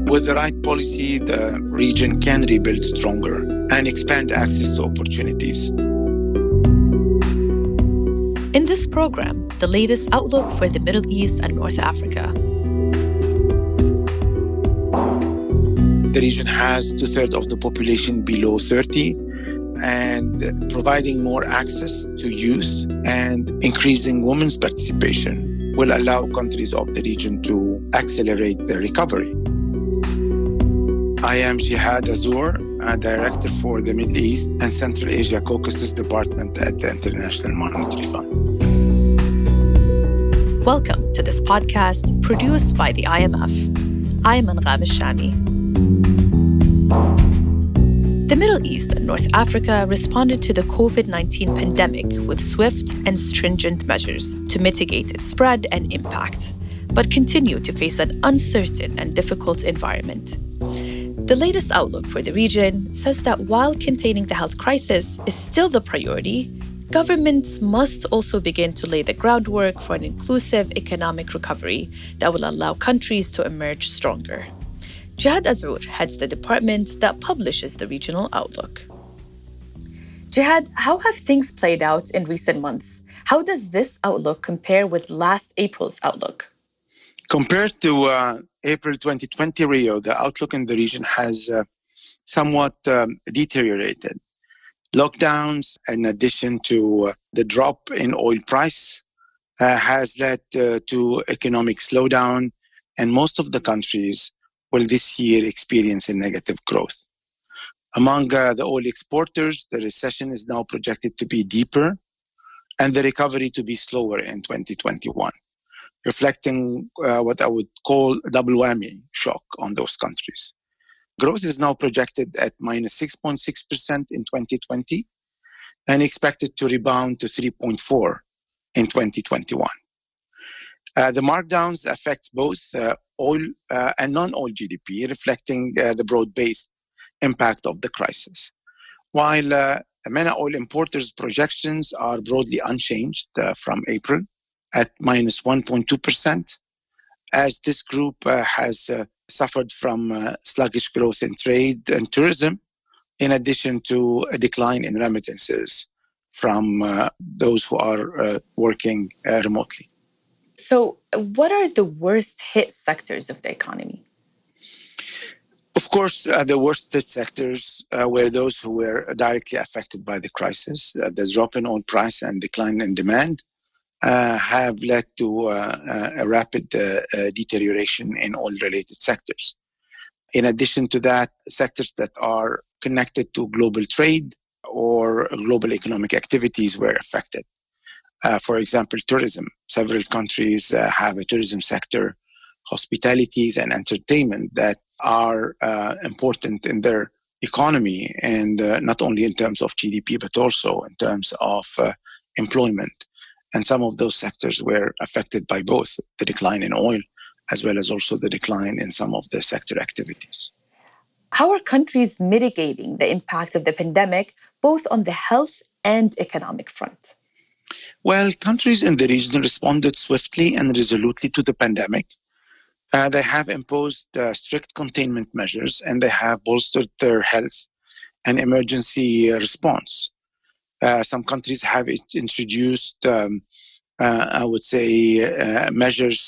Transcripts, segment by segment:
With the right policy, the region can rebuild stronger and expand access to opportunities. In this program, the latest outlook for the Middle East and North Africa. The region has 2/3 of the population below 30, and providing more access to youth and increasing women's participation will allow countries of the region to accelerate their recovery. I am Jihad Azour, a director for the Middle East and Central Asia Caucasus Department at the International Monetary Fund. Welcome to this podcast produced by the IMF. I'm Angham Al-Shami. The Middle East and North Africa responded to the COVID-19 pandemic with swift and stringent measures to mitigate its spread and impact, but continue to face an uncertain and difficult environment. The latest outlook for the region says that while containing the health crisis is still the priority, governments must also begin to lay the groundwork for an inclusive economic recovery that will allow countries to emerge stronger. Jihad Azour heads the department that publishes the regional outlook. Jihad, how have things played out in recent months? How does this outlook compare with last April's outlook? Compared to April 2020 Rio, the outlook in the region has somewhat deteriorated. Lockdowns, in addition to the drop in oil price, has led to economic slowdown, and most of the countries will this year experience a negative growth. Among the oil exporters, the recession is now projected to be deeper and the recovery to be slower in 2021, reflecting what I would call a double-whammy shock on those countries. Growth is now projected at minus 6.6% in 2020 and expected to rebound to 3.4% in 2021. The markdowns affect both oil and non-oil GDP, reflecting the broad-based impact of the crisis. While MENA oil importers' projections are broadly unchanged from April at minus 1.2%, as this group has suffered from sluggish growth in trade and tourism, in addition to a decline in remittances from those who are working remotely. So, what are the worst hit sectors of the economy? Of course, the worst hit sectors were those who were directly affected by the crisis. The drop in oil price and decline in demand have led to a rapid deterioration in oil-related sectors. In addition to that, sectors that are connected to global trade or global economic activities were affected. For example, tourism. Several countries have a tourism sector, hospitalities and entertainment that are important in their economy, and not only in terms of GDP, but also in terms of employment. And some of those sectors were affected by both the decline in oil as well as also the decline in some of the sector activities. How are countries mitigating the impact of the pandemic, both on the health and economic front? Well, countries in the region responded swiftly and resolutely to the pandemic. They have imposed strict containment measures, and they have bolstered their health and emergency response. Some countries have introduced, I would say, measures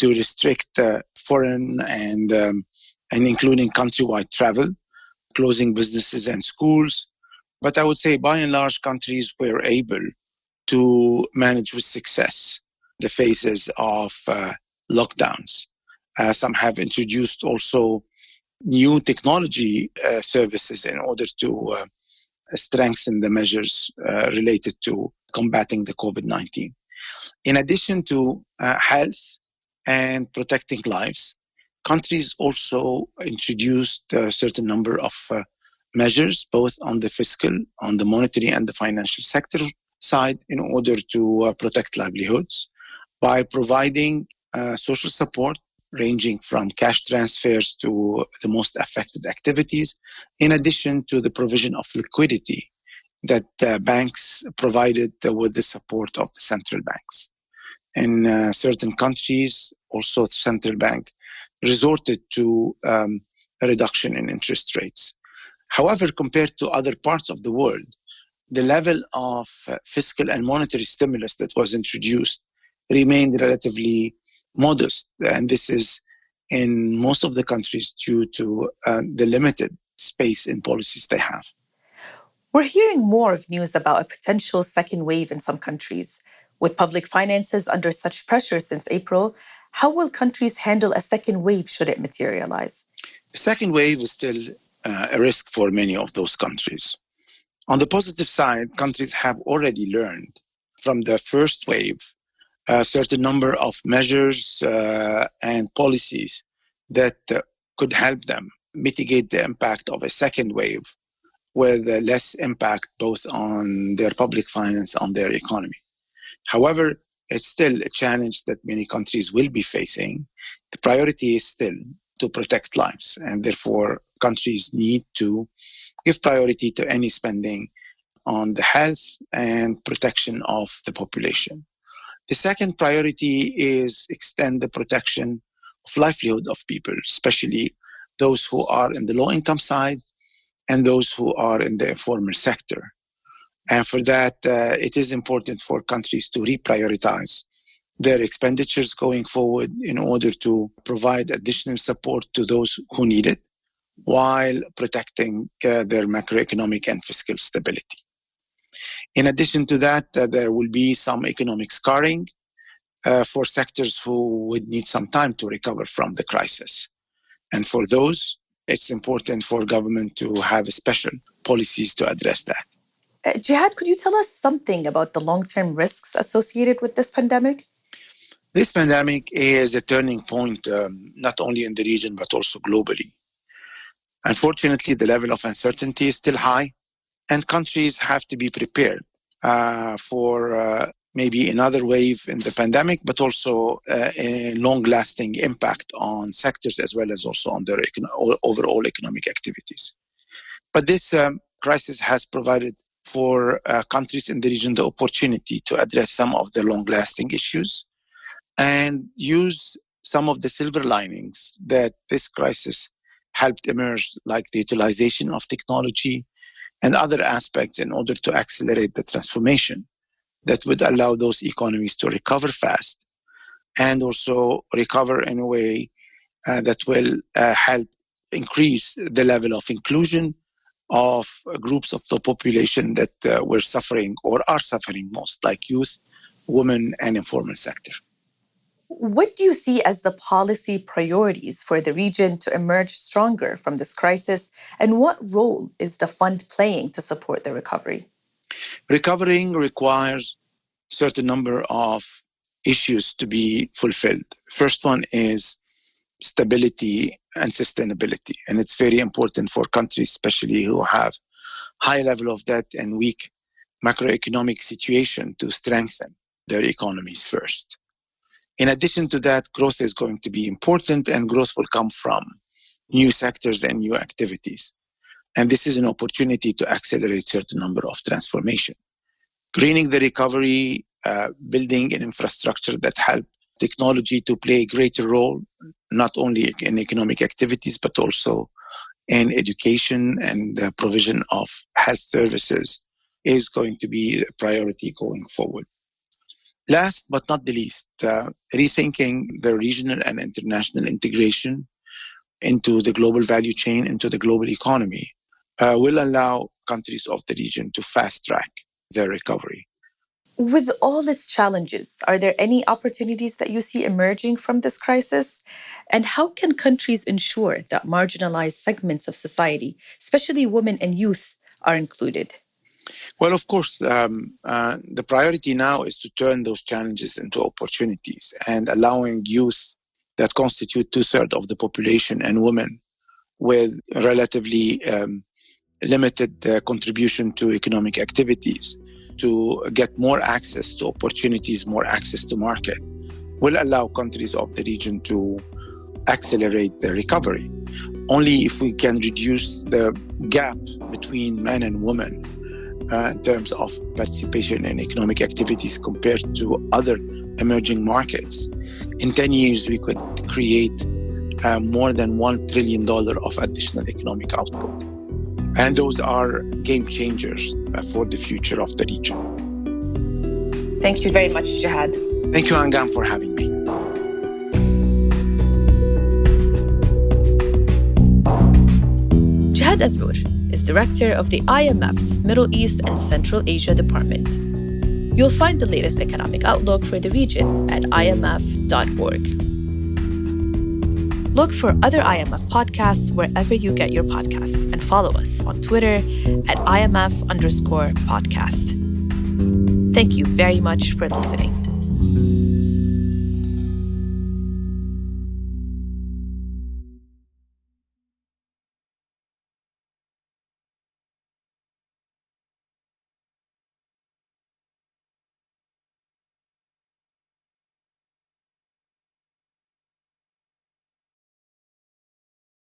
to restrict foreign and including countrywide travel, closing businesses and schools. But I would say, by and large, countries were able to manage with success the phases of lockdowns. Some have introduced also new technology services in order to strengthen the measures related to combating the COVID-19. In addition to health and protecting lives, countries also introduced a certain number of measures, both on the fiscal, on the monetary and the financial sector side, in order to protect livelihoods by providing social support ranging from cash transfers to the most affected activities, in addition to the provision of liquidity that banks provided with the support of the central banks. In certain countries, also the central bank resorted to a reduction in interest rates. However, compared to other parts of the world, the level of fiscal and monetary stimulus that was introduced remained relatively modest. And this is in most of the countries due to the limited space in policies they have. We're hearing more of news about a potential second wave in some countries. With public finances under such pressure since April, how will countries handle a second wave should it materialize? The second wave is still a risk for many of those countries. On the positive side, countries have already learned from the first wave a certain number of measures and policies that could help them mitigate the impact of a second wave with less impact both on their public finance, on their economy. However, it's still a challenge that many countries will be facing. The priority is still to protect lives, and therefore countries need to give priority to any spending on the health and protection of the population. The second priority is extend the protection of livelihood of people, especially those who are in the low-income side and those who are in the informal sector. And for that, it is important for countries to reprioritize their expenditures going forward in order to provide additional support to those who need it, while protecting their macroeconomic and fiscal stability. In addition to that, there will be some economic scarring for sectors who would need some time to recover from the crisis. And for those, it's important for government to have special policies to address that. Jihad, could you tell us something about the long-term risks associated with this pandemic? This pandemic is a turning point, not only in the region, but also globally. Unfortunately, the level of uncertainty is still high, and countries have to be prepared for maybe another wave in the pandemic, but also a long-lasting impact on sectors as well as also on their overall economic activities. But this crisis has provided for countries in the region the opportunity to address some of the long-lasting issues and use some of the silver linings that this crisis helped emerge, like the utilization of technology and other aspects in order to accelerate the transformation that would allow those economies to recover fast and also recover in a way that will help increase the level of inclusion of groups of the population that were suffering or are suffering most, like youth, women, and informal sector. What do you see as the policy priorities for the region to emerge stronger from this crisis, and what role is the fund playing to support the recovery? Recovering requires a certain number of issues to be fulfilled. First one is stability and sustainability. And it's very important for countries, especially who have high level of debt and weak macroeconomic situation, to strengthen their economies first. In addition to that, growth is going to be important, and growth will come from new sectors and new activities. And this is an opportunity to accelerate certain number of transformation. Greening the recovery, building an infrastructure that help technology to play a greater role, not only in economic activities, but also in education and the provision of health services, is going to be a priority going forward. Last but not the least, rethinking the regional and international integration into the global value chain, into the global economy, will allow countries of the region to fast-track their recovery. With all its challenges, are there any opportunities that you see emerging from this crisis? And how can countries ensure that marginalized segments of society, especially women and youth, are included? Well, of course, the priority now is to turn those challenges into opportunities, and allowing youth that constitute 2/3 of the population and women with relatively limited contribution to economic activities to get more access to opportunities, more access to market, will allow countries of the region to accelerate their recovery. Only if we can reduce the gap between men and women in terms of participation in economic activities compared to other emerging markets. In 10 years, we could create more than $1 trillion of additional economic output. And those are game changers for the future of the region. Thank you very much, Jihad. Thank you, Angam, for having me. Jihad Azour is director of the IMF's Middle East and Central Asia Department. You'll find the latest economic outlook for the region at imf.org. Look for other IMF podcasts wherever you get your podcasts and follow us on Twitter at IMF_podcast. Thank you very much for listening.